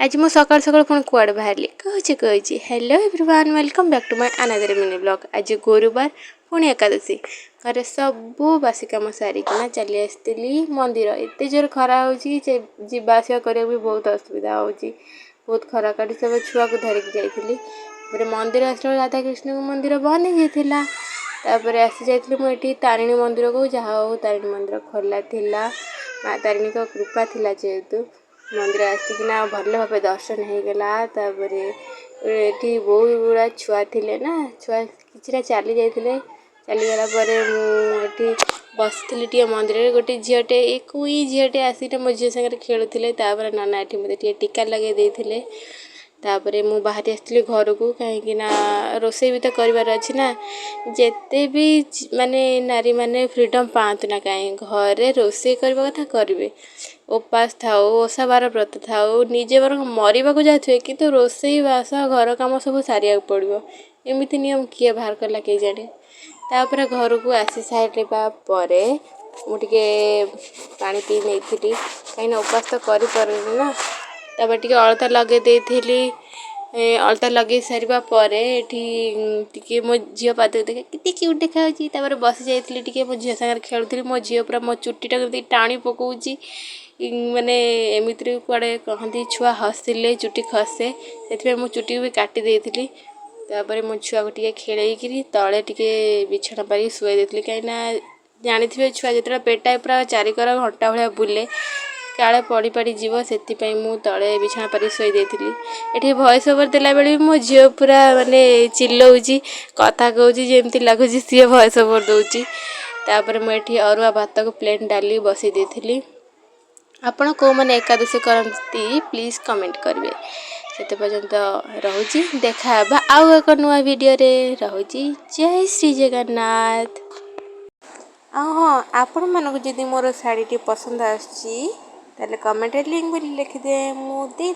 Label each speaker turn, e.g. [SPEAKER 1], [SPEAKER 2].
[SPEAKER 1] आज मु सकाल सकाल पुणी कुआड़े बाहर कही hello everyone welcome back to my another mini blog. आज गुरुवार पुणी एकादशी घरे सबू बासी कम सारिकिना चली आसती मंदिर। एत जोर खरा होवासा करा भी बहुत असुविधा हो बहुत खरा काटी सब छुआ को धरिकी जाइली मंदिर आसला राधा कृष्ण मंदिर बंद हो जाता। आसी जाइली मुझे तारिणी मंदिर को जहाँ हो तारिणी मंदिर खोला थिला माँ तारिणी का कृपा थिला जेहेतु मंदिर आसिकिना भल भाव दर्शन हो गला। ये बहुत गुड़ा छुआ थे ना छुआ कि चली जाते चलीगला मुझे बसती टे मंदिर में गोटे झीटे एक झीटे आसिक मो झी सागर खेलुले नना ये मत टीका लगे देते। मु बाहरी आसती घर को कहीं रोसे भी तो करार अच्छी ना जिते भी माने नारी माने फ्रीडम पातु ना कहीं घरे रोसे करने कथा करेंगे उपास थाओ ओषा बार व्रत थाओ निजे बर मरवा को जाए कि रोसे बास घर कम सब सारे पड़ो एमती नियम किए बाहर कला कई जाने। तापर घर को आसी सारा मुझे पा पी नहीं कहीं उपास तो कर ना टे अलता लगे देती अलता लगे सारा टे मो झील पाद देखे कितनी क्यूट देखा बसी जाइए मो झी सागर खेलुली मो झील पूरा मो चुट्टा टाणी पकाऊँगी माने एमती कड़े कहती छुआ हसिले चुटी खसे से मो चुटी भी काटी देती। मो छुआ को खेल तले टे बिछना पारी शुई देती कहीं जानी थे छुआ जो पेटा पूरा चारिकर घंटा भाया बुले काले पड़ी पड़ी जीव से तले बिछना पारी शुई देती। ये वॉइस ओवर देला बेले भी मो झील पूरा माने चिल्लाऊँ कथा कहूँ जमती लगुच सी वॉइस ओवर दूसरी। मुझे अरुआ भात को प्लेन डाली बसई देती। आपण को मैंने एकादशी करती प्लीज कमेंट करेंगे से पर्यंत रोची देखा आउ एक नुआ वीडियो रे रोची। जय श्री जगन्नाथ। हाँ आपण मानक जदि मोर शाढ़ी पसंद आसी कमेंट लिंक भी लिखिदे मुझे